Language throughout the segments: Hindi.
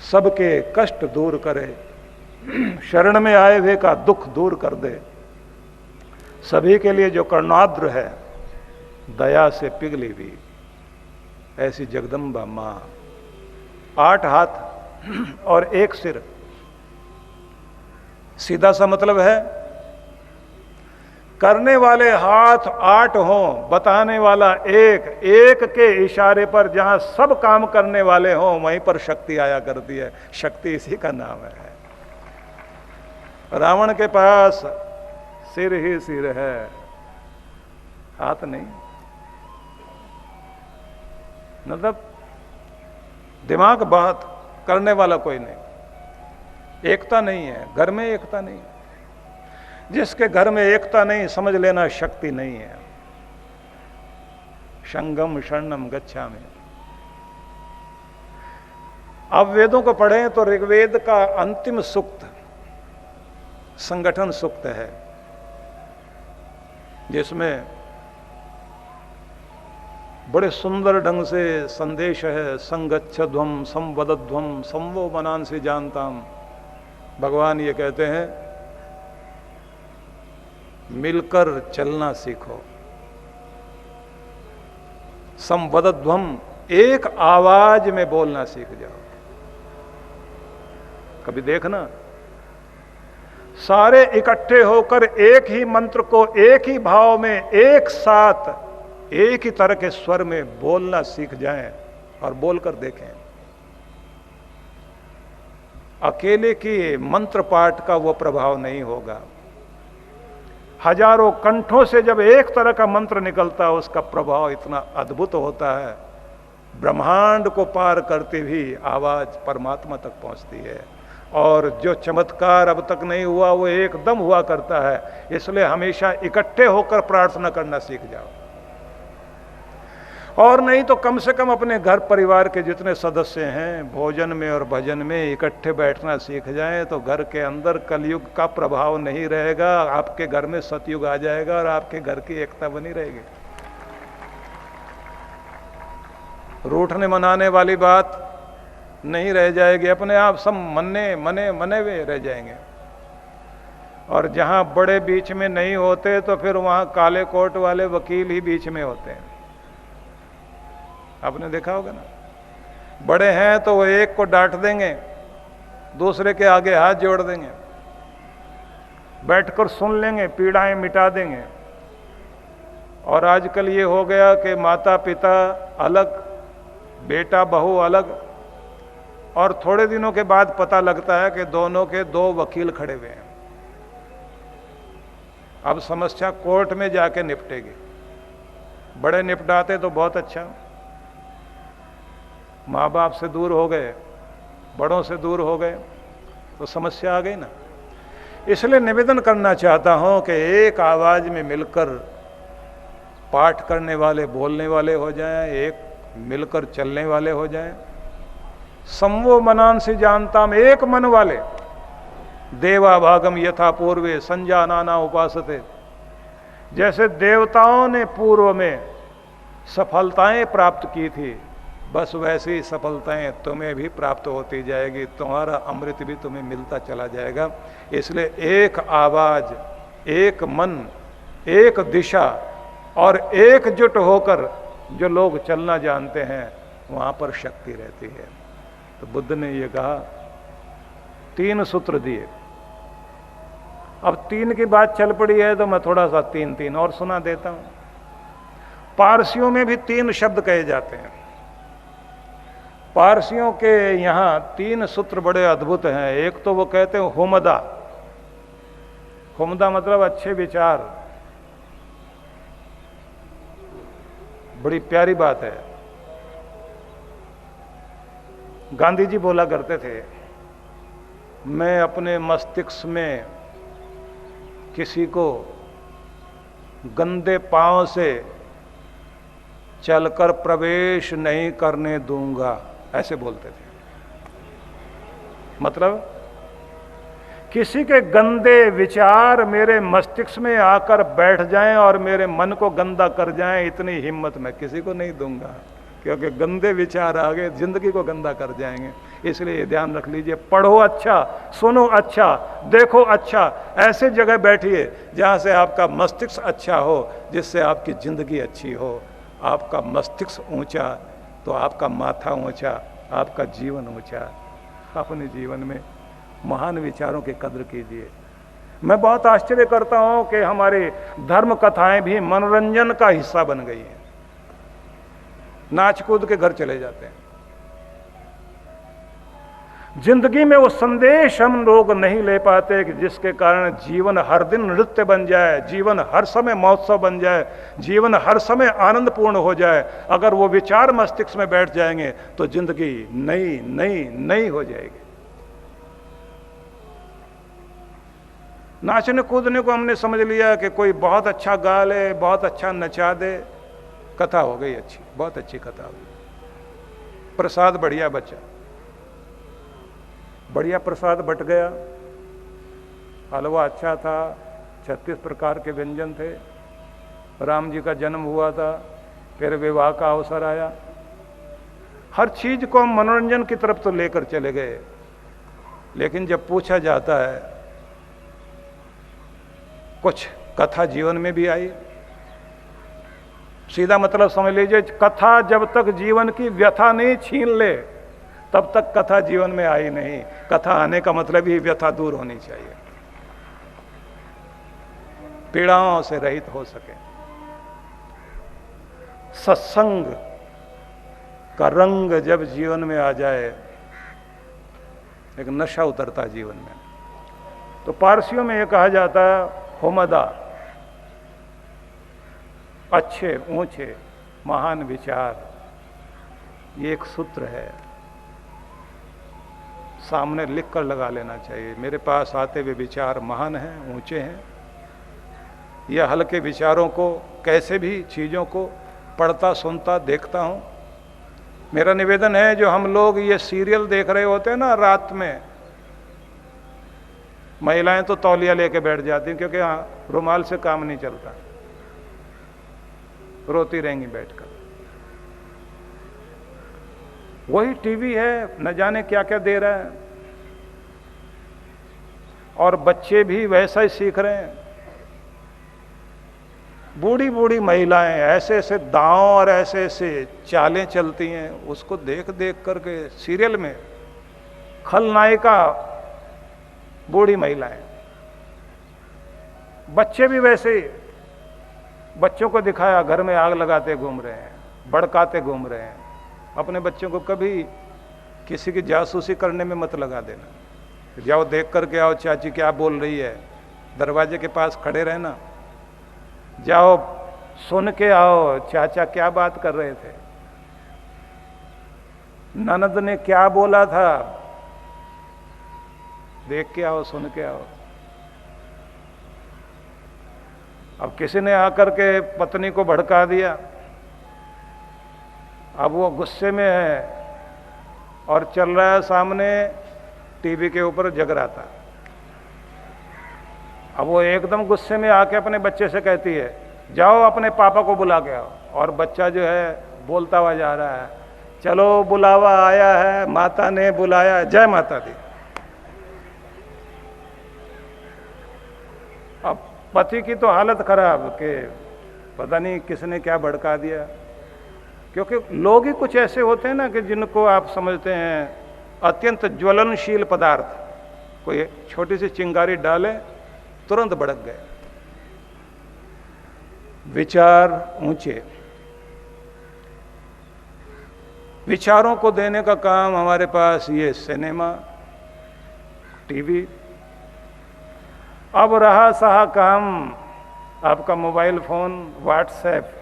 सबके कष्ट दूर करे, शरण में आए हुए का दुख दूर कर दे, सभी के लिए जो करुणाद्र है, दया से पिघली हुई, ऐसी जगदम्बा मां। 8 हाथ और 1 सिर, सीधा सा मतलब है करने वाले हाथ 8 हों, बताने वाला एक, एक के इशारे पर जहां सब काम करने वाले हों वहीं पर शक्ति आया करती है। शक्ति इसी का नाम है। रावण के पास सिर ही सिर है, हाथ नहीं। मतलब दिमाग बात करने वाला कोई नहीं, एकता नहीं है, घर में एकता नहीं। जिसके घर में एकता नहीं, समझ लेना शक्ति नहीं है। संगम शरणम गच्छामि। अब वेदों को पढ़ें तो ऋग्वेद का अंतिम सूक्त संगठन सूक्त है, जिसमें बड़े सुंदर ढंग से संदेश है। संगच्छध्वम संवदध्वम संवो मनांसि जानताम। भगवान ये कहते हैं मिलकर चलना सीखो। संवदध्वम, एक आवाज में बोलना सीख जाओ। कभी देखना सारे इकट्ठे होकर एक ही मंत्र को एक ही भाव में एक साथ एक ही तरह के स्वर में बोलना सीख जाएं और बोलकर देखें। अकेले की मंत्र पाठ का वो प्रभाव नहीं होगा। हजारों कंठों से जब एक तरह का मंत्र निकलता है, उसका प्रभाव इतना अद्भुत होता है, ब्रह्मांड को पार करती हुई आवाज परमात्मा तक पहुंचती है। और जो चमत्कार अब तक नहीं हुआ वो एकदम हुआ करता है। इसलिए हमेशा इकट्ठे होकर प्रार्थना करना सीख जाओ। और नहीं तो कम से कम अपने घर परिवार के जितने सदस्य हैं, भोजन में और भजन में इकट्ठे बैठना सीख जाएं, तो घर के अंदर कलयुग का प्रभाव नहीं रहेगा। आपके घर में सतयुग आ जाएगा और आपके घर की एकता बनी रहेगी। रूठने मनाने वाली बात नहीं रह जाएगी, अपने आप सब मने हुए रह जाएंगे। और जहां बड़े बीच में नहीं होते तो फिर वहां काले कोट वाले वकील ही बीच में होते हैं। आपने देखा होगा ना, बड़े हैं तो वो एक को डांट देंगे, दूसरे के आगे हाथ जोड़ देंगे, बैठकर सुन लेंगे, पीड़ाएं मिटा देंगे। और आजकल ये हो गया कि माता पिता अलग, बेटा बहू अलग, और थोड़े दिनों के बाद पता लगता है कि दोनों के 2 वकील खड़े हुए हैं। अब समस्या कोर्ट में जाके निपटेगी। बड़े निपटाते तो बहुत अच्छा, माँ बाप से दूर हो गए, बड़ों से दूर हो गए तो समस्या आ गई ना। इसलिए निवेदन करना चाहता हूं कि एक आवाज में मिलकर पाठ करने वाले, बोलने वाले हो जाएं, एक मिलकर चलने वाले हो जाएं। संवो मनांसि जानताम, एक मन वाले। देवा भागम यथा पूर्वे संजानाना उपासते। जैसे देवताओं ने पूर्व में सफलताएं प्राप्त की थी, बस वैसी सफलताएं तुम्हें भी प्राप्त होती जाएगी। तुम्हारा अमृत भी तुम्हें मिलता चला जाएगा। इसलिए एक आवाज, एक मन, एक दिशा और एकजुट होकर जो लोग चलना जानते हैं, वहां पर शक्ति रहती है। तो बुद्ध ने ये कहा, 3 सूत्र दिए। अब 3 की बात चल पड़ी है तो मैं थोड़ा सा 3 और सुना देता हूं। पारसियों में भी 3 शब्द कहे जाते हैं। पारसियों के यहां 3 सूत्र बड़े अद्भुत हैं। एक तो वो कहते हैं हुमदा। हुमदा मतलब अच्छे विचार, बड़ी प्यारी बात है। गांधी जी बोला करते थे, मैं अपने मस्तिष्क में किसी को गंदे पांव से चलकर प्रवेश नहीं करने दूंगा, ऐसे बोलते थे। मतलब किसी के गंदे विचार मेरे मस्तिष्क में आकर बैठ जाएं और मेरे मन को गंदा कर जाएं, इतनी हिम्मत मैं किसी को नहीं दूंगा, क्योंकि गंदे विचार आगे जिंदगी को गंदा कर जाएंगे। इसलिए ये ध्यान रख लीजिए, पढ़ो अच्छा, सुनो अच्छा, देखो अच्छा, ऐसे जगह बैठिए जहाँ से आपका मस्तिष्क अच्छा हो, जिससे आपकी जिंदगी अच्छी हो। आपका मस्तिष्क ऊंचा तो आपका माथा ऊंचा, आपका जीवन ऊंचा। अपने जीवन में महान विचारों की कद्र कीजिए। मैं बहुत आश्चर्य करता हूं कि हमारी धर्म कथाएं भी मनोरंजन का हिस्सा बन गई हैं। नाच कूद के घर चले जाते हैं। जिंदगी में वो संदेश हम लोग नहीं ले पाते कि जिसके कारण जीवन हर दिन नृत्य बन जाए, जीवन हर समय महोत्सव बन जाए, जीवन हर समय आनंदपूर्ण हो जाए। अगर वो विचार मस्तिष्क में बैठ जाएंगे तो जिंदगी नई नई नई हो जाएगी। नाचने कूदने को हमने समझ लिया कि कोई बहुत अच्छा गा ले, बहुत अच्छा नचा दे, कथा हो गई अच्छी, बहुत अच्छी कथा हो गई। प्रसाद बढ़िया बचा, बढ़िया प्रसाद बट गया, हलवा अच्छा था, 36 प्रकार के व्यंजन थे, राम जी का जन्म हुआ था, फिर विवाह का अवसर आया। हर चीज को हम मनोरंजन की तरफ तो लेकर चले गए, लेकिन जब पूछा जाता है, कुछ कथा जीवन में भी आई। सीधा मतलब समझ लीजिए, कथा जब तक जीवन की व्यथा नहीं छीन ले तब तक कथा जीवन में आई नहीं। कथा आने का मतलब ही व्यथा दूर होनी चाहिए, पीड़ाओं से रहित हो सके। सत्संग का रंग जब जीवन में आ जाए, एक नशा उतरता जीवन में। तो पारसियों में यह कहा जाता है, होमदा, अच्छे ऊंचे महान विचार, ये एक सूत्र है, सामने लिख कर लगा लेना चाहिए। मेरे पास आते हुए विचार महान हैं, ऊंचे हैं। यह हल्के विचारों को, कैसे भी चीज़ों को पढ़ता सुनता देखता हूँ। मेरा निवेदन है, जो हम लोग ये सीरियल देख रहे होते हैं ना रात में, महिलाएं तो तौलिया लेके बैठ जाती हैं, क्योंकि हाँ रुमाल से काम नहीं चलता, रोती रहेंगी बैठकर। वही टीवी है, न जाने क्या क्या दे रहा है, और बच्चे भी वैसा ही सीख रहे हैं। बूढ़ी बूढ़ी महिलाएं ऐसे ऐसे दांव और ऐसे ऐसे चालें चलती हैं, उसको देख देख करके सीरियल में खलनायिका बूढ़ी महिलाएं। बच्चे भी वैसे ही, बच्चों को दिखाया घर में आग लगाते घूम रहे हैं, भड़काते घूम रहे हैं। अपने बच्चों को कभी किसी की जासूसी करने में मत लगा देना। जाओ देख करके आओ चाची क्या बोल रही है, दरवाजे के पास खड़े रहना, जाओ सुन के आओ चाचा क्या बात कर रहे थे, ननद ने क्या बोला था, देख के आओ, सुन के आओ। अब किसी ने आकर के पत्नी को भड़का दिया, अब वो गुस्से में है और चल रहा है सामने टीवी के ऊपर जगराता। अब वो एकदम गुस्से में आके अपने बच्चे से कहती है, जाओ अपने पापा को बुला के आओ। और बच्चा जो है बोलता हुआ जा रहा है, चलो बुलावा आया है, माता ने बुलाया, जय माता दी। अब पति की तो हालत खराब कि पता नहीं किसने क्या भड़का दिया, क्योंकि लोग ही कुछ ऐसे होते हैं ना कि जिनको आप समझते हैं अत्यंत ज्वलनशील पदार्थ, कोई छोटी सी चिंगारी डाले तुरंत भड़क गए। विचार ऊंचे, विचारों को देने का काम हमारे पास ये सिनेमा, टीवी। अब रहा सहा काम आपका मोबाइल फोन, व्हाट्सएप,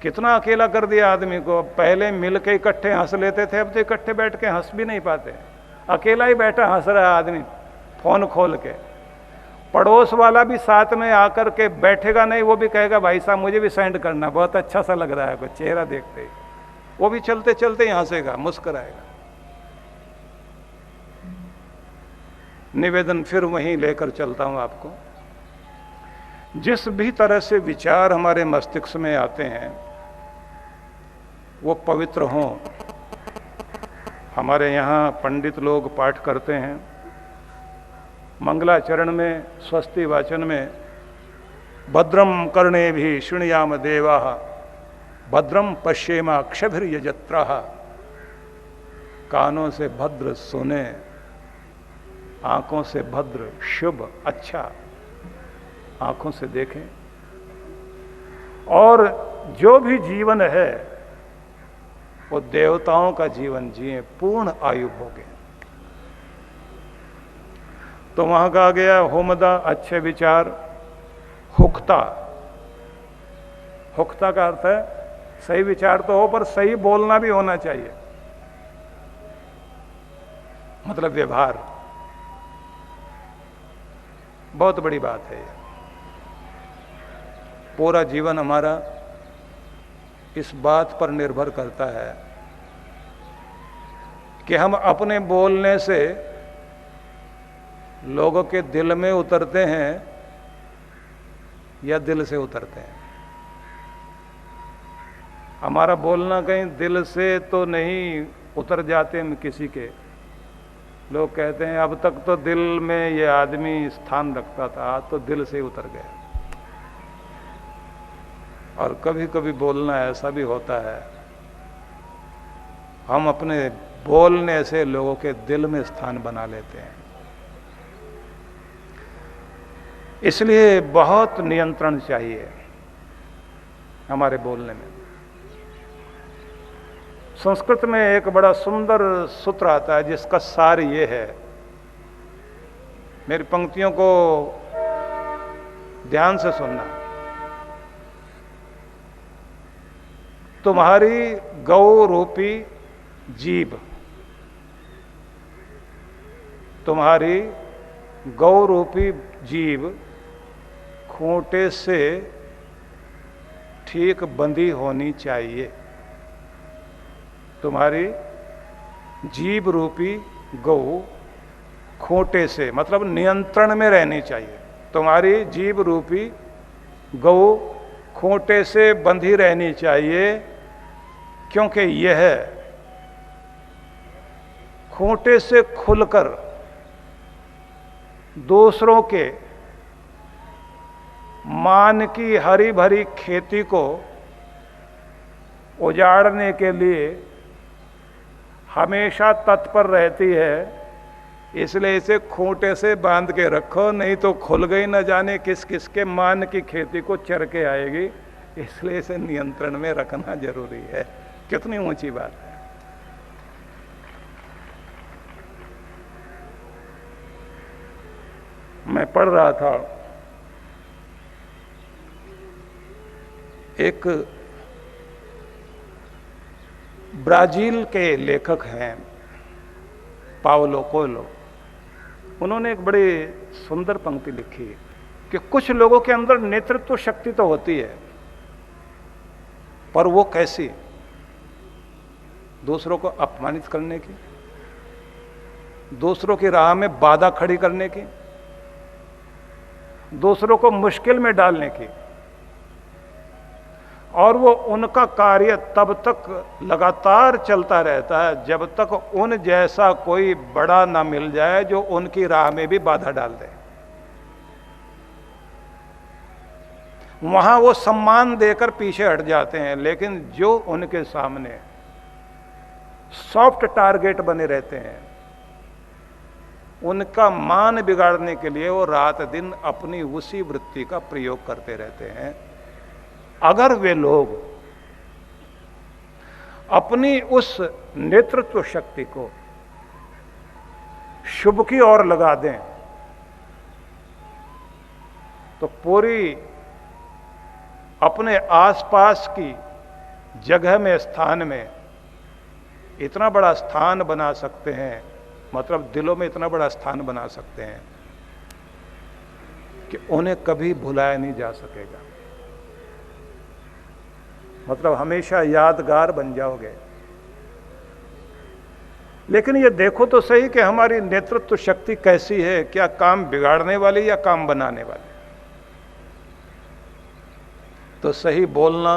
कितना अकेला कर दिया आदमी को। पहले मिल के इकट्ठे हंस लेते थे, अब तो इकट्ठे बैठ के हंस भी नहीं पाते, अकेला ही बैठा हंस रहा है आदमी फोन खोल के। पड़ोस वाला भी साथ में आकर के बैठेगा नहीं, वो भी कहेगा भाई साहब मुझे भी सेंड करना, बहुत अच्छा सा लग रहा है कुछ, चेहरा देखते ही वो भी चलते चलते ही हंसेगा, मुस्कुराएगा। निवेदन फिर वहीं लेकर चलता हूं आपको, जिस भी तरह से विचार हमारे मस्तिष्क में आते हैं वो पवित्र हों, हमारे यहाँ पंडित लोग पाठ करते हैं, मंगलाचरण में, स्वस्ति वाचन में, भद्रम कर्णे भी शृणुयाम देवा, भद्रम पश्येम अक्षभिर्यजत्रः, कानों से भद्र सुने, आंखों से भद्र शुभ अच्छा आंखों से देखें, और जो भी जीवन है वो देवताओं का जीवन जिए, पूर्ण आयु भोगे। तो वहां कहा गया होमदा अच्छे विचार, हुक्ता, हुक्ता का अर्थ है सही विचार तो हो पर सही बोलना भी होना चाहिए, मतलब व्यवहार। बहुत बड़ी बात है ये। पूरा जीवन हमारा इस बात पर निर्भर करता है कि हम अपने बोलने से लोगों के दिल में उतरते हैं या दिल से उतरते हैं। हमारा बोलना कहीं दिल से तो नहीं उतर जाते हम किसी के। लोग कहते हैं अब तक तो दिल में ये आदमी स्थान रखता था, आज तो दिल से उतर गया। और कभी कभी बोलना ऐसा भी होता है, हम अपने बोलने से लोगों के दिल में स्थान बना लेते हैं। इसलिए बहुत नियंत्रण चाहिए हमारे बोलने में। संस्कृत में एक बड़ा सुंदर सूत्र आता है जिसका सार ये है, मेरी पंक्तियों को ध्यान से सुनना। तुम्हारी गौ रूपी जीभ, तुम्हारी गौ रूपी जीभ खूंटे से ठीक बंधी होनी चाहिए। तुम्हारी जीभ रूपी गौ खूंटे से मतलब नियंत्रण में रहनी चाहिए। तुम्हारी जीभ रूपी गौ खूंटे से बंधी रहनी चाहिए, क्योंकि यह खूंटे से खुलकर दूसरों के मान की हरी भरी खेती को उजाड़ने के लिए हमेशा तत्पर रहती है। इसलिए इसे खूंटे से बांध के रखो, नहीं तो खुल गई न जाने किस किस के मान की खेती को चर के आएगी। इसलिए इसे नियंत्रण में रखना जरूरी है। कितनी ऊंची बात है। मैं पढ़ रहा था, एक ब्राजील के लेखक हैं पाओलो कोएल्हो। उन्होंने एक बड़ी सुंदर पंक्ति लिखी कि कुछ लोगों के अंदर नेतृत्व शक्ति तो होती है, पर वो कैसी? दूसरों को अपमानित करने की, दूसरों की राह में बाधा खड़ी करने की, दूसरों को मुश्किल में डालने की। और वो उनका कार्य तब तक लगातार चलता रहता है जब तक उन जैसा कोई बड़ा ना मिल जाए जो उनकी राह में भी बाधा डाल दे। वहां वो सम्मान देकर पीछे हट जाते हैं, लेकिन जो उनके सामने सॉफ्ट टारगेट बने रहते हैं, उनका मान बिगाड़ने के लिए वो रात दिन अपनी उसी वृत्ति का प्रयोग करते रहते हैं। अगर वे लोग अपनी उस नेतृत्व शक्ति को शुभ की ओर लगा दें तो पूरी अपने आसपास की जगह में, स्थान में इतना बड़ा स्थान बना सकते हैं, मतलब दिलों में इतना बड़ा स्थान बना सकते हैं कि उन्हें कभी भुलाया नहीं जा सकेगा। मतलब हमेशा यादगार बन जाओगे। लेकिन ये देखो तो सही कि हमारी नेतृत्व शक्ति कैसी है, क्या काम बिगाड़ने वाली या काम बनाने वाली? तो सही बोलना,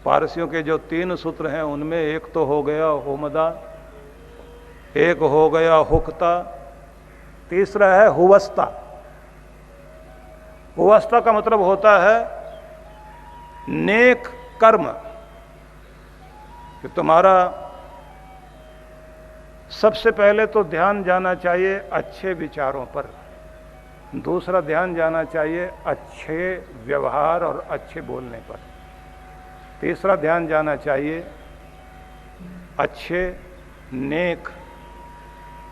पारसियों के जो 3 सूत्र हैं उनमें एक तो हो गया होमदा, एक हो गया हुक्ता, तीसरा है हुवस्ता। हुवस्ता का मतलब होता है नेक कर्म, कि तुम्हारा सबसे पहले तो ध्यान जाना चाहिए अच्छे विचारों पर, दूसरा ध्यान जाना चाहिए अच्छे व्यवहार और अच्छे बोलने पर, तीसरा ध्यान जाना चाहिए अच्छे नेक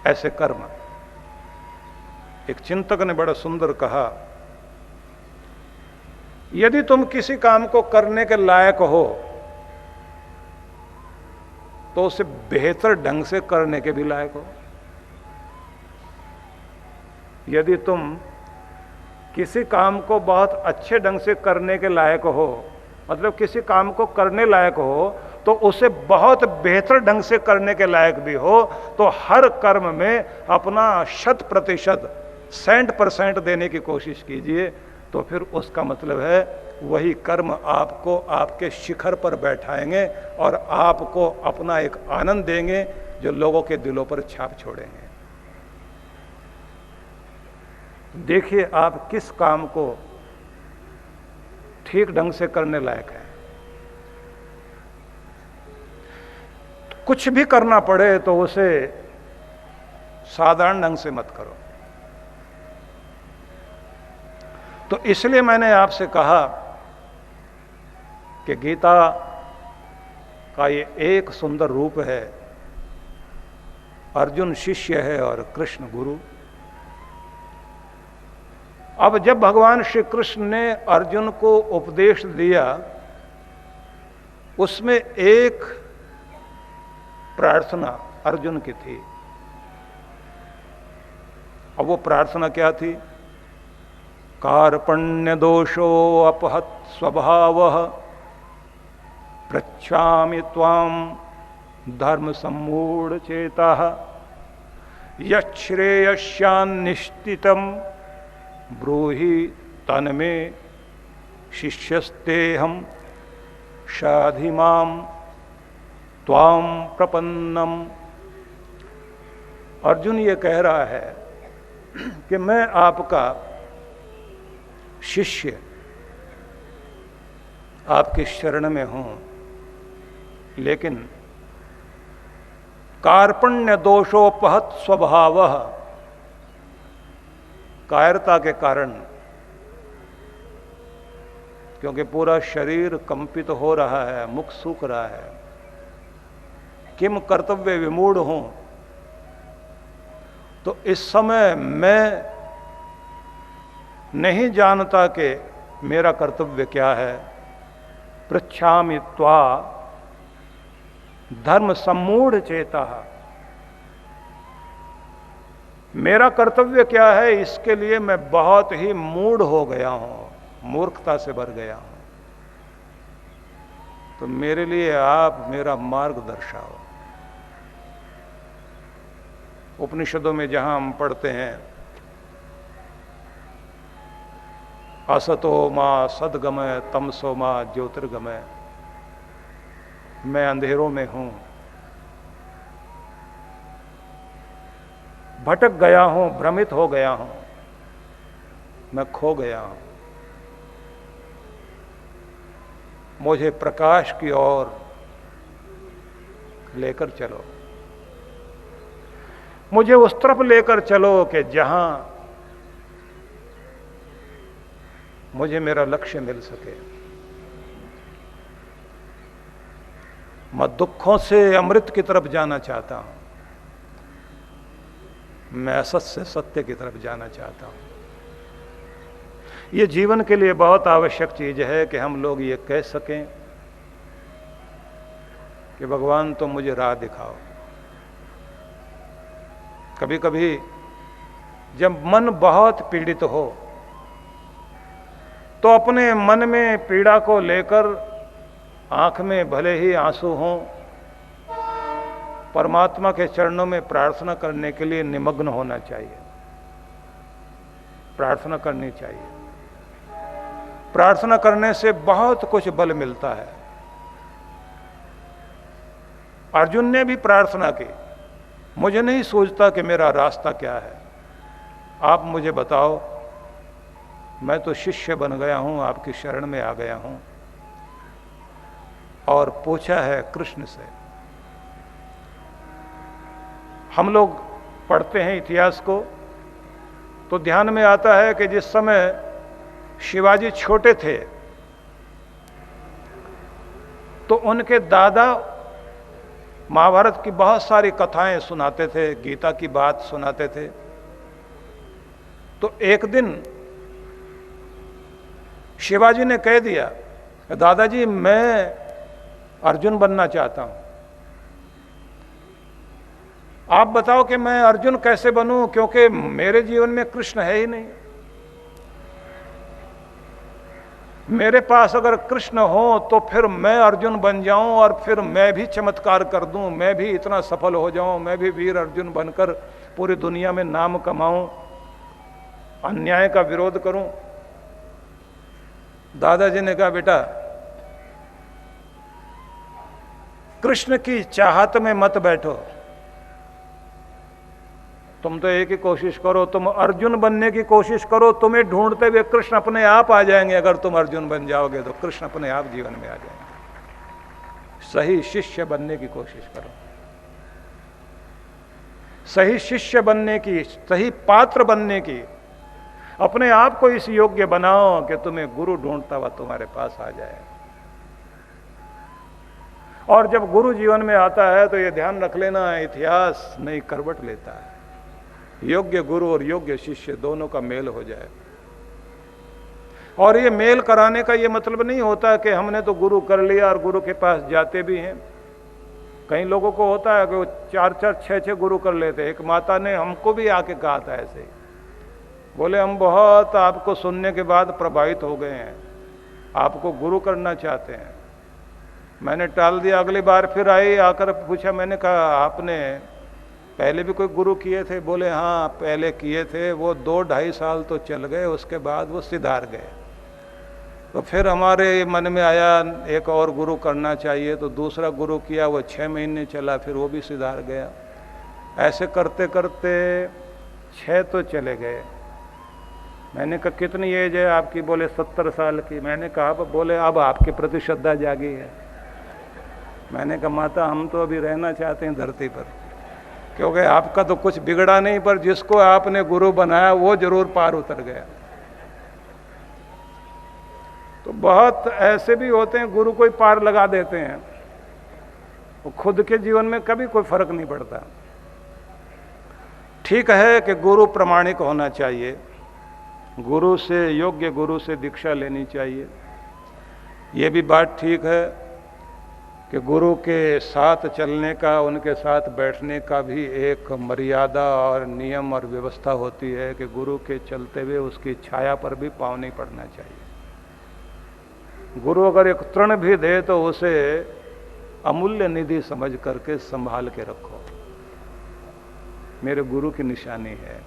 ऐसे कर्म। एक चिंतक ने बड़ा सुंदर कहा, यदि तुम किसी काम को करने के लायक हो तो उसे बेहतर ढंग से करने के भी लायक हो। यदि तुम किसी काम को बहुत अच्छे ढंग से करने के लायक हो, मतलब किसी काम को करने लायक हो, तो उसे बहुत बेहतर ढंग से करने के लायक भी हो, तो हर कर्म में अपना 100% 100% देने की कोशिश कीजिए। तो फिर उसका मतलब है वही कर्म आपको आपके शिखर पर बैठाएंगे और आपको अपना एक आनंद देंगे जो लोगों के दिलों पर छाप छोड़ेंगे। देखिए आप किस काम को ठीक ढंग से करने लायक है। कुछ भी करना पड़े तो उसे साधारण ढंग से मत करो। तो इसलिए मैंने आपसे कहा कि गीता का ये एक सुंदर रूप है, अर्जुन शिष्य है और कृष्ण गुरु। अब जब भगवान श्री कृष्ण ने अर्जुन को उपदेश दिया, उसमें एक प्रार्थना अर्जुन की थी। अब वो प्रार्थना क्या थी? कार्पण्य दोषो अपहत स्वभावः पृच्छामि त्वां धर्म सम्मूढ़ चेतः यच्छ्रेयस्यान्निश्चितं ब्रूहि तन्मे शिष्यस्तेऽहं शाधि मां त्वां प्रपन्नम। अर्जुन ये कह रहा है कि मैं आपका शिष्य आपके शरण में हूं, लेकिन कार्पण्य दोषोपहत स्वभावः, कायरता के कारण, क्योंकि पूरा शरीर कंपित हो रहा है, मुख सूख रहा है, किम कर्तव्य विमूढ़ हूं, तो इस समय मैं नहीं जानता कि मेरा कर्तव्य क्या है। पृच्छामि त्वा धर्म सम्मूढ़ चेतः, मेरा कर्तव्य क्या है इसके लिए मैं बहुत ही मूढ़ हो गया हूं, मूर्खता से भर गया हूं। तो मेरे लिए आप मेरा मार्ग दर्शाओ। उपनिषदों में जहां हम पढ़ते हैं असतो मां सद्गमय तमसो मां ज्योतिर्गमय, मैं अंधेरों में हूं, भटक गया हूं, भ्रमित हो गया हूं, मैं खो गया हूं, मुझे प्रकाश की ओर लेकर चलो, मुझे उस तरफ लेकर चलो कि जहां मुझे मेरा लक्ष्य मिल सके। मैं दुखों से अमृत की तरफ जाना चाहता हूं, मैं असत से सत्य की तरफ जाना चाहता हूं। यह जीवन के लिए बहुत आवश्यक चीज है कि हम लोग ये कह सकें कि भगवान तुम मुझे राह दिखाओ। कभी कभी जब मन बहुत पीड़ित हो तो अपने मन में पीड़ा को लेकर आंख में भले ही आंसू हों, परमात्मा के चरणों में प्रार्थना करने के लिए निमग्न होना चाहिए, प्रार्थना करनी चाहिए। प्रार्थना करने से बहुत कुछ बल मिलता है। अर्जुन ने भी प्रार्थना की, मुझे नहीं सोचता कि मेरा रास्ता क्या है, आप मुझे बताओ, मैं तो शिष्य बन गया हूं, आपकी शरण में आ गया हूं। और पूछा है कृष्ण से। हम लोग पढ़ते हैं इतिहास को तो ध्यान में आता है कि जिस समय शिवाजी छोटे थे तो उनके दादा महाभारत की बहुत सारी कथाएं सुनाते थे, गीता की बात सुनाते थे। तो एक दिन शिवाजी ने कह दिया, दादाजी मैं अर्जुन बनना चाहता हूं, आप बताओ कि मैं अर्जुन कैसे बनूं, क्योंकि मेरे जीवन में कृष्ण है ही नहीं। मेरे पास अगर कृष्ण हो तो फिर मैं अर्जुन बन जाऊं और फिर मैं भी चमत्कार कर दूं, मैं भी इतना सफल हो जाऊं, मैं भी वीर अर्जुन बनकर पूरी दुनिया में नाम कमाऊं, अन्याय का विरोध करूं। दादाजी ने कहा, बेटा कृष्ण की चाहत में मत बैठो, तुम तो एक ही कोशिश करो, तुम अर्जुन बनने की कोशिश करो, तुम्हें ढूंढते हुए कृष्ण अपने आप आ जाएंगे। अगर तुम अर्जुन बन जाओगे तो कृष्ण अपने आप जीवन में आ जाएंगे। सही शिष्य बनने की कोशिश करो, सही शिष्य बनने की, सही पात्र बनने की, अपने आप को इस योग्य बनाओ कि तुम्हें गुरु ढूंढता हुआ तुम्हारे पास आ जाए। और जब गुरु जीवन में आता है तो यह ध्यान रख लेना, इतिहास नई करवट लेता है। योग्य गुरु और योग्य शिष्य दोनों का मेल हो जाए। और ये मेल कराने का ये मतलब नहीं होता कि हमने तो गुरु कर लिया और गुरु के पास जाते भी हैं। कई लोगों को होता है कि वो 4-4, 6-6 गुरु कर लेते हैं। एक माता ने हमको भी आके कहा था ऐसे ही, बोले हम बहुत आपको सुनने के बाद प्रभावित हो गए हैं, आपको गुरु करना चाहते हैं। मैंने टाल दिया। अगली बार फिर आई, आकर पूछा, मैंने कहा आपने पहले भी कोई गुरु किए थे? बोले हाँ पहले किए थे, वो 2-2.5 साल तो चल गए, उसके बाद वो सिधार गए। तो फिर हमारे मन में आया एक और गुरु करना चाहिए, तो दूसरा गुरु किया, वो 6 महीने चला, फिर वो भी सिधार गया। ऐसे करते करते 6 तो चले गए। मैंने कहा कितनी एज है आपकी? बोले 70 साल की। मैंने कहा, बोले अब आपके प्रति श्रद्धा जागी है। मैंने कहा माता हम तो अभी रहना चाहते हैं धरती पर, क्योंकि आपका तो कुछ बिगड़ा नहीं, पर जिसको आपने गुरु बनाया वो जरूर पार उतर गया। तो बहुत ऐसे भी होते हैं गुरु कोई पार लगा देते हैं, वो खुद के जीवन में कभी कोई फर्क नहीं पड़ता। ठीक है कि गुरु प्रामाणिक होना चाहिए, गुरु से, योग्य गुरु से दीक्षा लेनी चाहिए। ये भी बात ठीक है कि गुरु के साथ चलने का, उनके साथ बैठने का भी एक मर्यादा और नियम और व्यवस्था होती है कि गुरु के चलते हुए उसकी छाया पर भी पाँव नहीं पड़ना चाहिए। गुरु अगर एक तृण भी दे तो उसे अमूल्य निधि समझ करके संभाल के रखो, मेरे गुरु की निशानी है।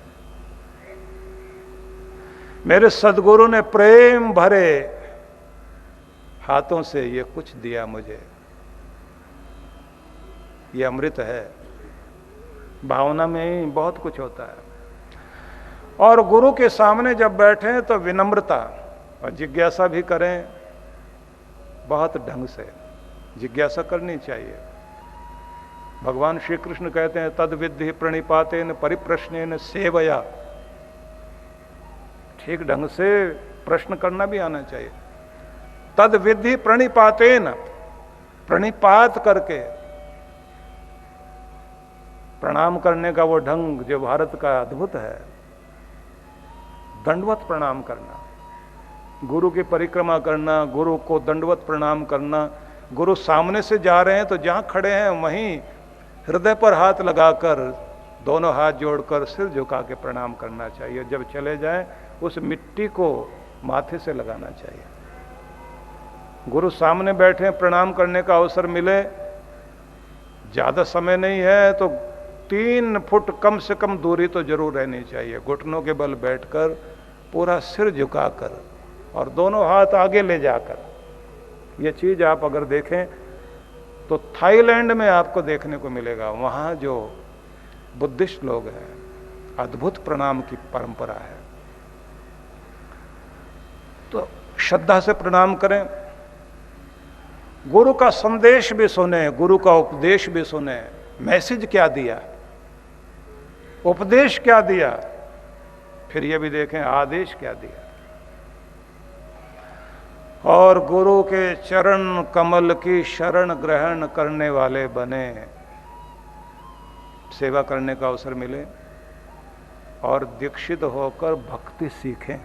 मेरे सदगुरु ने प्रेम भरे हाथों से ये कुछ दिया मुझे, ये अमृत है। भावना में ही बहुत कुछ होता है। और गुरु के सामने जब बैठे तो विनम्रता और जिज्ञासा भी करें, बहुत ढंग से जिज्ञासा करनी चाहिए। भगवान श्री कृष्ण कहते हैं तद विद्धि प्रणिपातेन परिप्रश्नेन सेवया, ठीक ढंग से प्रश्न करना भी आना चाहिए। तद विद्धि प्रणिपातेन, प्रणिपात करके प्रणाम करने का वो ढंग जो भारत का अद्भुत है, दंडवत प्रणाम करना, गुरु की परिक्रमा करना, गुरु को दंडवत प्रणाम करना। गुरु सामने से जा रहे हैं तो जहां खड़े हैं वहीं हृदय पर हाथ लगाकर, दोनों हाथ जोड़कर सिर झुका के प्रणाम करना चाहिए। जब चले जाएं उस मिट्टी को माथे से लगाना चाहिए। गुरु सामने बैठे, प्रणाम करने का अवसर मिले, ज्यादा समय नहीं है तो 3 फुट कम से कम दूरी तो जरूर रहनी चाहिए। घुटनों के बल बैठकर, पूरा सिर झुकाकर और दोनों हाथ आगे ले जाकर, ये चीज आप अगर देखें तो थाईलैंड में आपको देखने को मिलेगा, वहाँ जो बुद्धिस्ट लोग हैं, अद्भुत प्रणाम की परंपरा है। तो श्रद्धा से प्रणाम करें, गुरु का संदेश भी सुने, गुरु का उपदेश भी सुने। मैसेज क्या दिया, उपदेश क्या दिया, फिर ये भी देखें आदेश क्या दिया। और गुरु के चरण कमल की शरण ग्रहण करने वाले बने, सेवा करने का अवसर मिले और दीक्षित होकर भक्ति सीखें।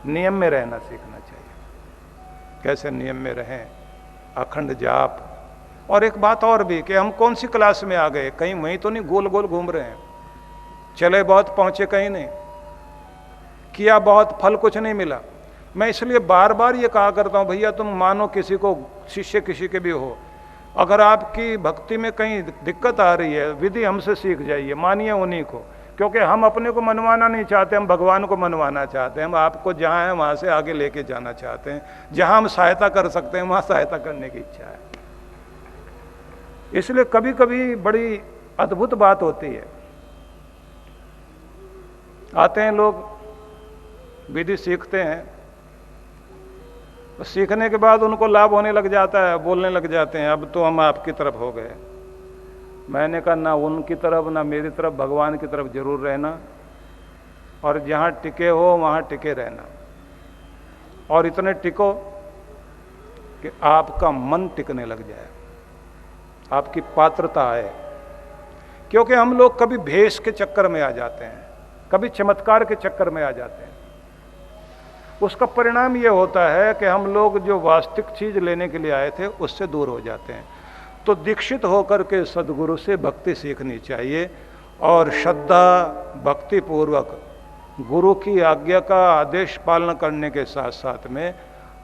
नियम में रहना सीखना चाहिए। कैसे नियम में रहें? अखंड जाप। और एक बात और भी कि हम कौन सी क्लास में आ गए, कहीं वहीं तो नहीं गोल गोल घूम रहे हैं, चले बहुत पहुंचे कहीं नहीं, किया बहुत फल कुछ नहीं मिला। मैं इसलिए बार बार ये कहा करता हूं, भैया तुम मानो किसी को, शिष्य किसी के भी हो, अगर आपकी भक्ति में कहीं दिक्कत आ रही है, विधि हमसे सीख जाइए, मानिए उन्हीं को, क्योंकि हम अपने को मनवाना नहीं चाहते, हम भगवान को मनवाना चाहते हैं। हम आपको जहाँ है वहाँ से आगे लेके जाना चाहते हैं, जहाँ हम सहायता कर सकते हैं वहाँ सहायता करने की इच्छा है। इसलिए कभी कभी बड़ी अद्भुत बात होती है, आते हैं लोग, विधि सीखते हैं, सीखने के बाद उनको लाभ होने लग जाता है, बोलने लग जाते हैं अब तो हम आपकी तरफ हो गए। मैंने कहा ना उनकी तरफ ना मेरी तरफ, भगवान की तरफ जरूर रहना, और जहाँ टिके हो वहाँ टिके रहना, और इतने टिको कि आपका मन टिकने लग जाए, आपकी पात्रता आए। क्योंकि हम लोग कभी भेष के चक्कर में आ जाते हैं, कभी चमत्कार के चक्कर में आ जाते हैं। उसका परिणाम यह होता है कि हम लोग जो वास्तविक चीज लेने के लिए आए थे उससे दूर हो जाते हैं। तो दीक्षित होकर के सदगुरु से भक्ति सीखनी चाहिए, और श्रद्धा भक्ति पूर्वक गुरु की आज्ञा का आदेश पालन करने के साथ साथ में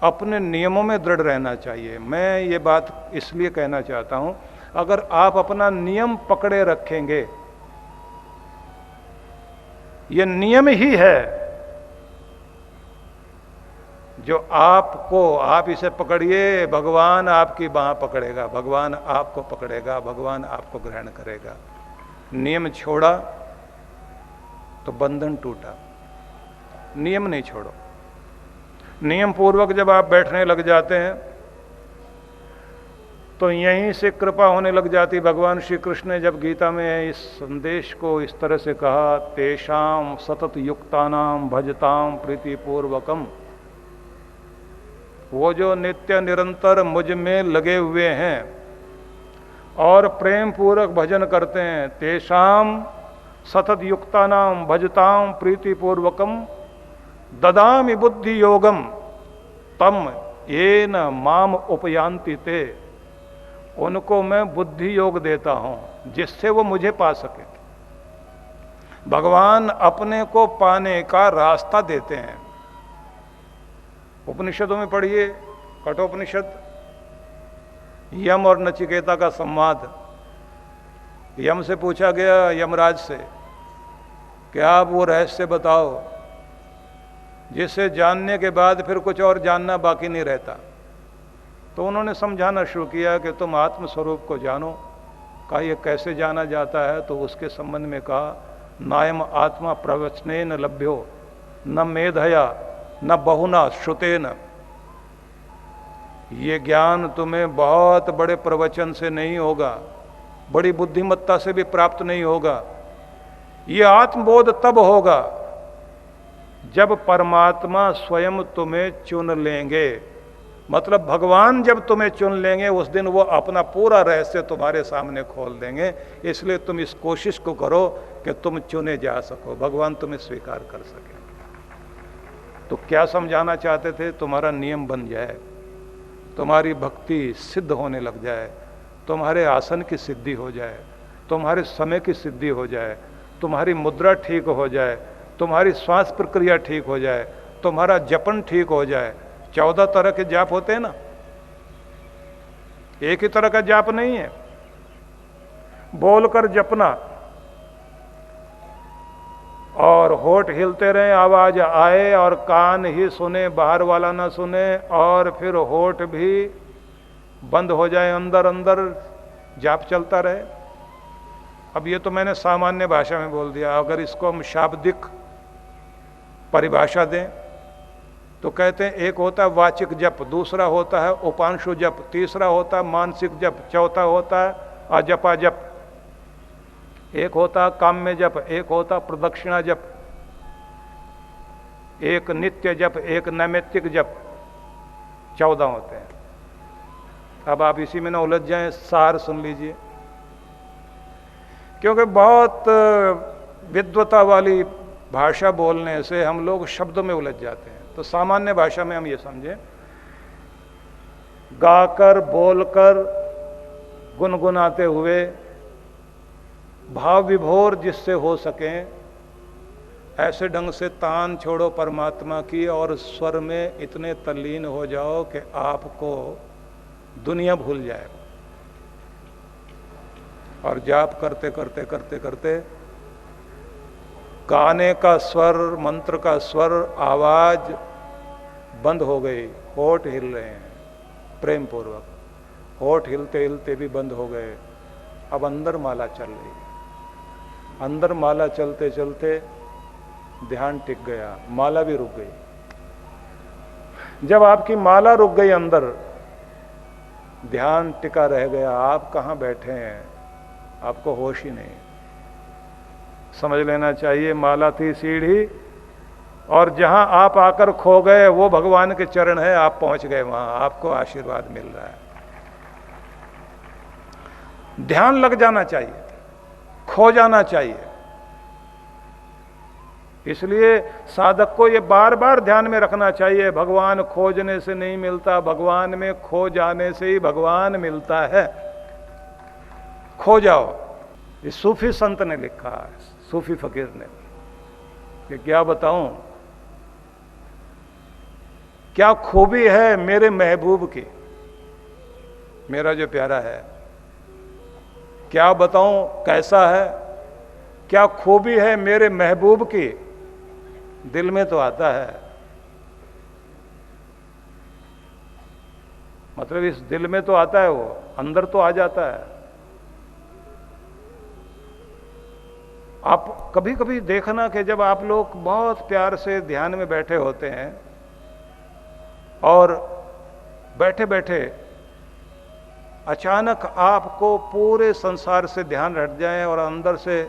अपने नियमों में दृढ़ रहना चाहिए। मैं ये बात इसलिए कहना चाहता हूं, अगर आप अपना नियम पकड़े रखेंगे, ये नियम ही है जो आपको, आप इसे पकड़िए, भगवान आपकी बाह पकड़ेगा, भगवान आपको पकड़ेगा, भगवान आपको ग्रहण करेगा। नियम छोड़ा तो बंधन टूटा। नियम नहीं छोड़ो। नियम पूर्वक जब आप बैठने लग जाते हैं तो यहीं से कृपा होने लग जाती। भगवान श्री कृष्ण ने जब गीता में इस संदेश को इस तरह से कहा, तेषाम सतत युक्तानाम भजताम प्रीतिपूर्वकम, वो जो नित्य निरंतर मुझ में लगे हुए हैं और प्रेम पूर्वक भजन करते हैं, तेषाम सतत युक्तानाम भजताम प्रीतिपूर्वकम ददामि बुद्धि योगम तम येन माम उपयांति ते, उनको मैं बुद्धि योग देता हूं जिससे वो मुझे पा सके। भगवान अपने को पाने का रास्ता देते हैं। उपनिषदों में पढ़िए, कठोपनिषद, यम और नचिकेता का संवाद। यम से पूछा गया, यमराज से, कि आप वो रहस्य बताओ जिसे जानने के बाद फिर कुछ और जानना बाकी नहीं रहता। तो उन्होंने समझाना शुरू किया कि तुम आत्मस्वरूप को जानो। कहा ये कैसे जाना जाता है? तो उसके संबंध में कहा, नायम आत्मा प्रवचनेन लभ्यो न मेधया न बहुना श्रुतेन। ये ज्ञान तुम्हें बहुत बड़े प्रवचन से नहीं होगा, बड़ी बुद्धिमत्ता से भी प्राप्त नहीं होगा। ये आत्मबोध तब होगा जब परमात्मा स्वयं तुम्हें चुन लेंगे। मतलब भगवान जब तुम्हें चुन लेंगे उस दिन वो अपना पूरा रहस्य तुम्हारे सामने खोल देंगे। इसलिए तुम इस कोशिश को करो कि तुम चुने जा सको, भगवान तुम्हें स्वीकार कर सके। तो क्या समझाना चाहते थे? तुम्हारा नियम बन जाए, तुम्हारी भक्ति सिद्ध होने लग जाए, तुम्हारे आसन की सिद्धि हो जाए, तुम्हारे समय की सिद्धि हो जाए, तुम्हारी मुद्रा ठीक हो जाए, तुम्हारी श्वास प्रक्रिया ठीक हो जाए, तुम्हारा जपन ठीक हो जाए। 14 तरह के जाप होते हैं ना, एक ही तरह का जाप नहीं है। बोलकर जपना और होठ हिलते रहे, आवाज आए और कान ही सुने, बाहर वाला ना सुने, और फिर होठ भी बंद हो जाए, अंदर अंदर जाप चलता रहे। अब ये तो मैंने सामान्य भाषा में बोल दिया, अगर इसको हम शाब्दिक परिभाषा दें तो कहते हैं एक होता है वाचिक जप, दूसरा होता है उपांशु जप, तीसरा होता है मानसिक जप, चौथा होता है अजपा जप, एक होता है काम्य जप, एक होता है प्रदक्षिणा जप, एक नित्य जप, एक नैमित्तिक जप, 14 होते हैं। अब आप इसी में ना उलझ जाएं, सार सुन लीजिए, क्योंकि बहुत विद्वता वाली भाषा बोलने से हम लोग शब्दों में उलझ जाते हैं। तो सामान्य भाषा में हम ये समझें, गाकर बोलकर गुनगुनाते हुए भाव विभोर जिससे हो सकें, ऐसे ढंग से तान छोड़ो परमात्मा की और स्वर में इतने तल्लीन हो जाओ कि आपको दुनिया भूल जाए। और जाप करते करते करते करते गाने का स्वर, मंत्र का स्वर, आवाज बंद हो गई, होठ हिल रहे हैं प्रेम पूर्वक, होठ हिलते हिलते भी बंद हो गए। अब अंदर माला चल रही है, अंदर माला चलते चलते ध्यान टिक गया, माला भी रुक गई। जब आपकी माला रुक गई अंदर, ध्यान टिका रह गया, आप कहाँ बैठे हैं आपको होश ही नहीं। समझ लेना चाहिए, माला थी सीढ़ी और जहां आप आकर खो गए वो भगवान के चरण है, आप पहुंच गए वहां, आपको आशीर्वाद मिल रहा है। ध्यान लग जाना चाहिए, खो जाना चाहिए। इसलिए साधक को ये बार बार ध्यान में रखना चाहिए, भगवान खोजने से नहीं मिलता, भगवान में खो जाने से ही भगवान मिलता है। खो जाओ। ये सूफी संत ने लिखा है, सूफी फकीर ने, कि क्या बताऊं क्या खूबी है मेरे महबूब की, मेरा जो प्यारा है, क्या बताऊं कैसा है, क्या खूबी है मेरे महबूब की, दिल में तो आता है। मतलब इस दिल में तो आता है, वो अंदर तो आ जाता है। आप कभी कभी देखना कि जब आप लोग बहुत प्यार से ध्यान में बैठे होते हैं और बैठे बैठे अचानक आपको पूरे संसार से ध्यान हट जाए और अंदर से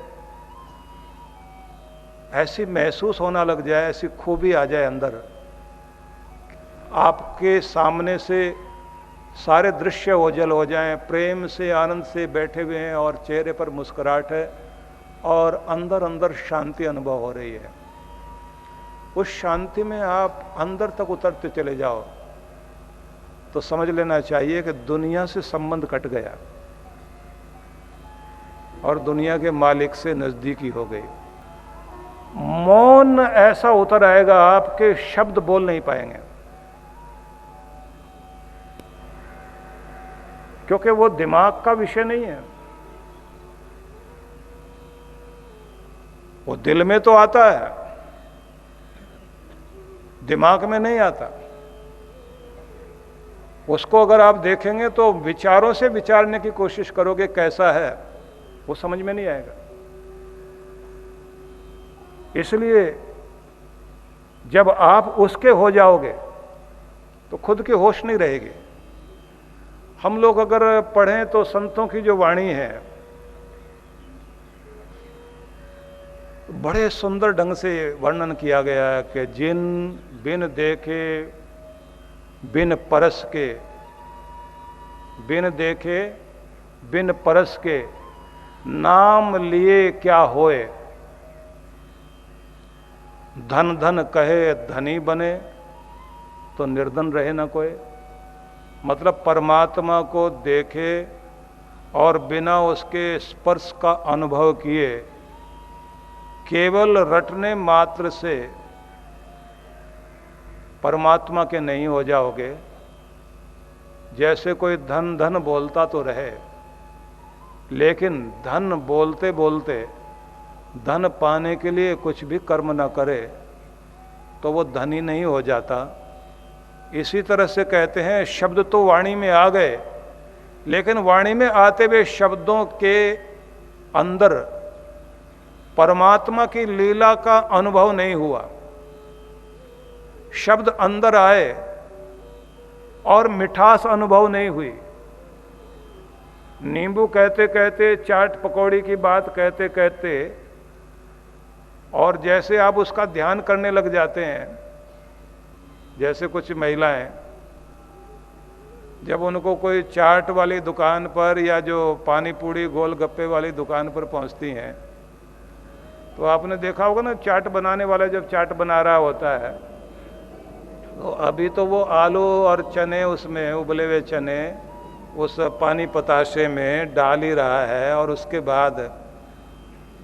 ऐसी महसूस होना लग जाए, ऐसी खूबी आ जाए अंदर, आपके सामने से सारे दृश्य ओझल हो जाएं, प्रेम से आनंद से बैठे हुए हैं और चेहरे पर मुस्कुराहट है और अंदर अंदर शांति अनुभव हो रही है। उस शांति में आप अंदर तक उतरते चले जाओ तो समझ लेना चाहिए कि दुनिया से संबंध कट गया और दुनिया के मालिक से नजदीकी हो गई। मौन ऐसा उतर आएगा, आपके शब्द बोल नहीं पाएंगे, क्योंकि वो दिमाग का विषय नहीं है। वो दिल में तो आता है, दिमाग में नहीं आता। उसको अगर आप देखेंगे तो विचारों से विचारने की कोशिश करोगे कैसा है, वो समझ में नहीं आएगा। इसलिए जब आप उसके हो जाओगे तो खुद की होश नहीं रहेगी। हम लोग अगर पढ़ें तो संतों की जो वाणी है बड़े सुंदर ढंग से वर्णन किया गया है कि जिन बिन देखे बिन परस के, बिन देखे बिन परस के नाम लिए क्या होए, धन धन कहे धनी बने तो निर्धन रहे न कोई। मतलब परमात्मा को देखे और बिना उसके स्पर्श का अनुभव किए केवल रटने मात्र से परमात्मा के नहीं हो जाओगे। जैसे कोई धन धन बोलता तो रहे, लेकिन धन बोलते बोलते धन पाने के लिए कुछ भी कर्म न करे तो वो धनी नहीं हो जाता। इसी तरह से कहते हैं शब्द तो वाणी में आ गए लेकिन वाणी में आते हुए शब्दों के अंदर परमात्मा की लीला का अनुभव नहीं हुआ। शब्द अंदर आए और मिठास अनुभव नहीं हुई। नींबू कहते कहते, चाट पकौड़ी की बात कहते कहते, और जैसे आप उसका ध्यान करने लग जाते हैं, जैसे कुछ महिलाएं जब उनको कोई चाट वाली दुकान पर या जो पानी पूड़ी गोलगप्पे वाली दुकान पर पहुंचती हैं, तो आपने देखा होगा ना, चाट बनाने वाला जब चाट बना रहा होता है तो अभी तो वो आलू और चने, उसमें उबले हुए चने उस पानी पताशे में डाल ही रहा है, और उसके बाद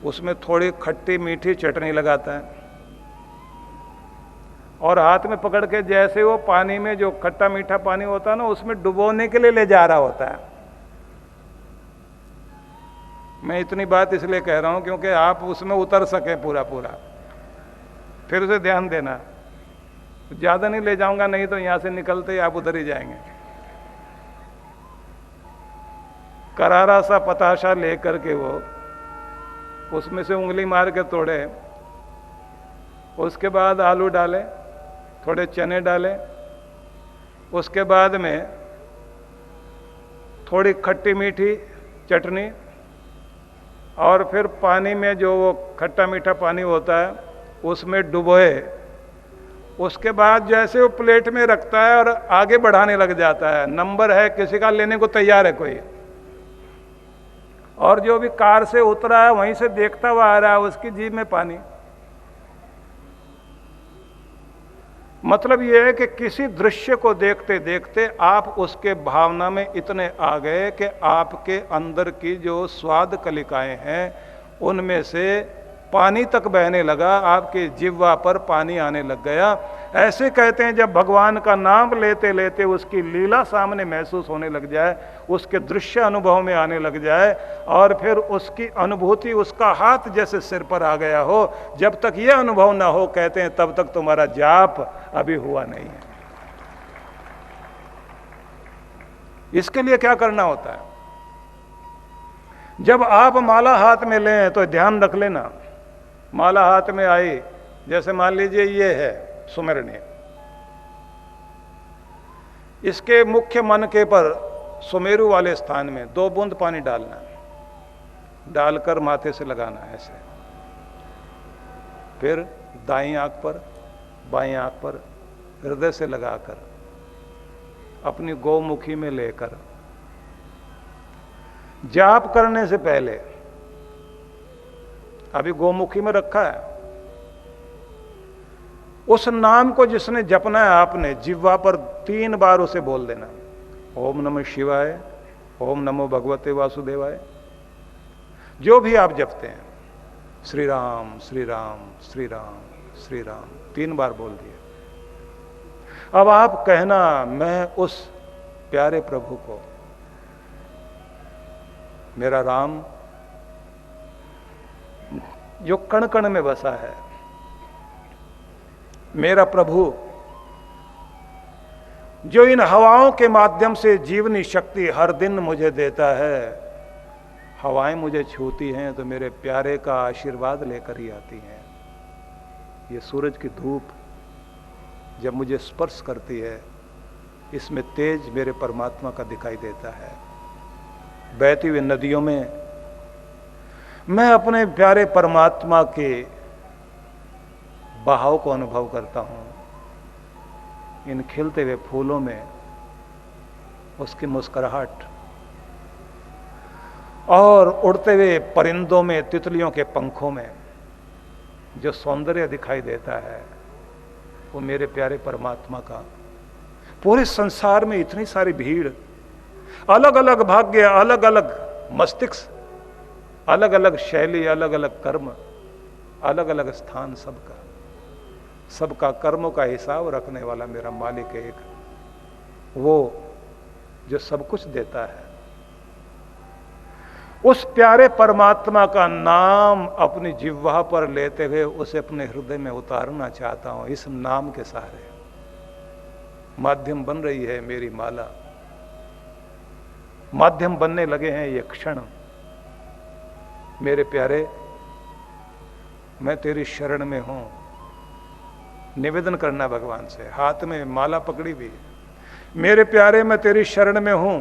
उसमें थोड़ी खट्टी मीठी चटनी लगाता है, और हाथ में पकड़ के जैसे वो पानी में जो खट्टा मीठा पानी होता है ना, उसमें डुबोने के लिए ले जा रहा होता है। मैं इतनी बात इसलिए कह रहा हूं क्योंकि आप उसमें उतर सके पूरा पूरा, फिर उसे ध्यान देना। ज्यादा नहीं ले जाऊंगा, नहीं तो यहां से निकलते ही आप उधर ही जाएंगे। करारा सा पताशा लेकर के वो उसमें से उंगली मार के तोड़े, उसके बाद आलू डाले, थोड़े चने डाले, उसके बाद में थोड़ी खट्टी मीठी चटनी, और फिर पानी में जो वो खट्टा मीठा पानी होता है उसमें डुबोए। उसके बाद जैसे वो प्लेट में रखता है और आगे बढ़ाने लग जाता है, नंबर है, किसी का लेने को तैयार है कोई, और जो भी कार से उतरा है वहीं से देखता हुआ आ रहा है, उसकी जीभ में पानी। मतलब यह है कि किसी दृश्य को देखते देखते आप उसके भावना में इतने आ गए कि आपके अंदर की जो स्वाद कलिकाएं हैं उनमें से पानी तक बहने लगा, आपके जिह्वा पर पानी आने लग गया। ऐसे कहते हैं जब भगवान का नाम लेते लेते उसकी लीला सामने महसूस होने लग जाए, उसके दृश्य अनुभव में आने लग जाए, और फिर उसकी अनुभूति, उसका हाथ जैसे सिर पर आ गया हो, जब तक यह अनुभव ना हो, कहते हैं तब तक तुम्हारा जाप अभी हुआ नहीं है। इसके लिए क्या करना होता है? जब आप माला हाथ में लें तो ध्यान रख लेना, माला हाथ में आई, जैसे मान लीजिए ये है सुमेरनी, इसके मुख्य मनके पर सुमेरु वाले स्थान में 2 बूंद पानी डालना है, डालकर माथे से लगाना है ऐसे, फिर दाईं आंख पर, बाईं आंख पर हृदय से लगाकर अपनी गौमुखी में लेकर जाप करने से पहले, अभी गोमुखी में रखा है, उस नाम को जिसने जपना है आपने जिह्वा पर 3 बार उसे बोल देना, ओम नमः शिवाय, ओम नमो भगवते वासुदेवाय, जो भी आप जपते हैं, श्री राम श्री राम श्री राम श्री राम 3 बार बोल दिए। अब आप कहना, मैं उस प्यारे प्रभु को, मेरा राम जो कण कण में बसा है, मेरा प्रभु जो इन हवाओं के माध्यम से जीवनी शक्ति हर दिन मुझे देता है, हवाएं मुझे छूती हैं तो मेरे प्यारे का आशीर्वाद लेकर ही आती हैं। ये सूरज की धूप जब मुझे स्पर्श करती है, इसमें तेज मेरे परमात्मा का दिखाई देता है। बहती हुई नदियों में मैं अपने प्यारे परमात्मा के बहाव को अनुभव करता हूं, इन खिलते हुए फूलों में उसकी मुस्कुराहट, और उड़ते हुए परिंदों में, तितलियों के पंखों में जो सौंदर्य दिखाई देता है, वो मेरे प्यारे परमात्मा का। पूरे संसार में इतनी सारी भीड़, अलग अलग भाग्य, अलग अलग मस्तिष्क, अलग अलग शैली, अलग अलग कर्म, अलग अलग स्थान, सबका कर्मों का हिसाब रखने वाला मेरा मालिक एक, वो जो सब कुछ देता है, उस प्यारे परमात्मा का नाम अपनी जिह्वा पर लेते हुए उसे अपने हृदय में उतारना चाहता हूं। इस नाम के सहारे माध्यम बन रही है मेरी माला। माध्यम बनने लगे हैं ये क्षण। मेरे प्यारे, मैं तेरी शरण में हूं। निवेदन करना भगवान से, हाथ में माला पकड़ी हुई, मेरे प्यारे मैं तेरी शरण में हूं।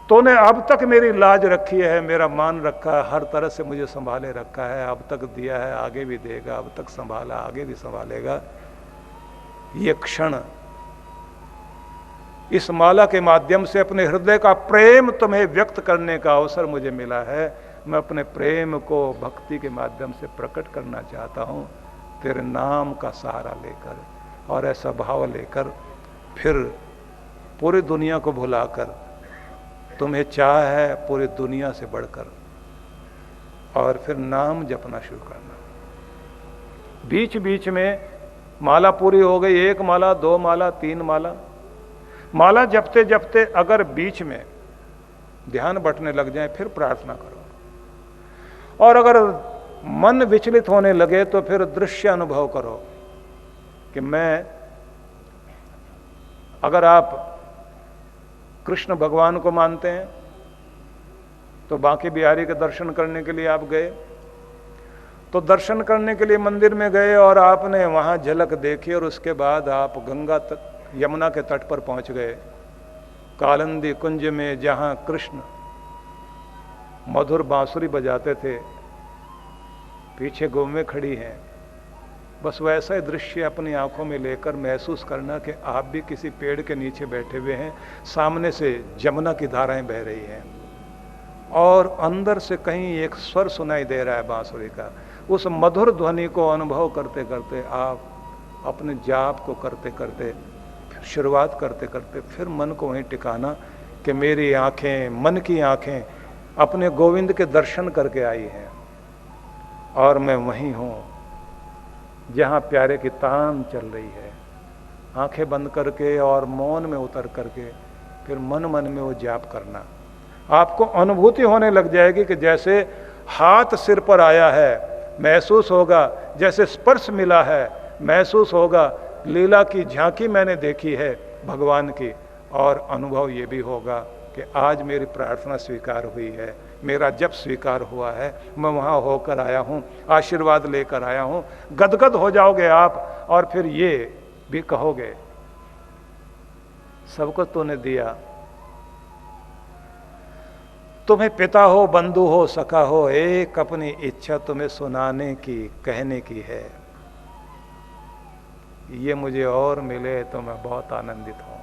तूने अब तक मेरी लाज रखी है, मेरा मान रखा है, हर तरह से मुझे संभाले रखा है, अब तक दिया है, आगे भी देगा, अब तक संभाला, आगे भी संभालेगा। ये क्षण, इस माला के माध्यम से अपने हृदय का प्रेम तुम्हें व्यक्त करने का अवसर मुझे मिला है। मैं अपने प्रेम को भक्ति के माध्यम से प्रकट करना चाहता हूं, तेरे नाम का सहारा लेकर और ऐसा भाव लेकर, फिर पूरी दुनिया को भुलाकर तुम्हें चाह है पूरी दुनिया से बढ़कर, और फिर नाम जपना शुरू करना। बीच बीच में माला पूरी हो गई, 1 माला, 2 माला, 3 माला, माला जपते जपते अगर बीच में ध्यान बटने लग जाए फिर प्रार्थना करो, और अगर मन विचलित होने लगे तो फिर दृश्य अनुभव करो कि मैं, अगर आप कृष्ण भगवान को मानते हैं तो बांके बिहारी के दर्शन करने के लिए आप गए, तो दर्शन करने के लिए मंदिर में गए और आपने वहां झलक देखी, और उसके बाद आप गंगा यमुना के तट पर पहुंच गए, कालिंदी कुंज में जहां कृष्ण मधुर बांसुरी बजाते थे, पीछे गौवें खड़ी हैं। बस वैसा ही दृश्य अपनी आंखों में लेकर महसूस करना कि आप भी किसी पेड़ के नीचे बैठे हुए हैं, सामने से जमुना की धाराएं बह रही हैं, और अंदर से कहीं एक स्वर सुनाई दे रहा है बांसुरी का। उस मधुर ध्वनि को अनुभव करते करते आप अपने जाप को करते करते, शुरुआत करते करते फिर मन को वहीं टिकाना कि मेरी आंखें, मन की आंखें अपने गोविंद के दर्शन करके आई हैं, और मैं वहीं हूं जहां प्यारे की तान चल रही है। आंखें बंद करके और मौन में उतर करके फिर मन मन में वो जाप करना। आपको अनुभूति होने लग जाएगी कि जैसे हाथ सिर पर आया है, महसूस होगा, जैसे स्पर्श मिला है, महसूस होगा, लीला की झांकी मैंने देखी है भगवान की, और अनुभव ये भी होगा कि आज मेरी प्रार्थना स्वीकार हुई है, मेरा जप स्वीकार हुआ है, मैं वहाँ होकर आया हूँ, आशीर्वाद लेकर आया हूँ। गदगद हो जाओगे आप, और फिर ये भी कहोगे सबको तूने दिया, तुम्हें पिता हो, बंधु हो, सखा हो, एक अपनी इच्छा तुम्हें सुनाने की, कहने की है, ये मुझे और मिले तो मैं बहुत आनंदित हूँ।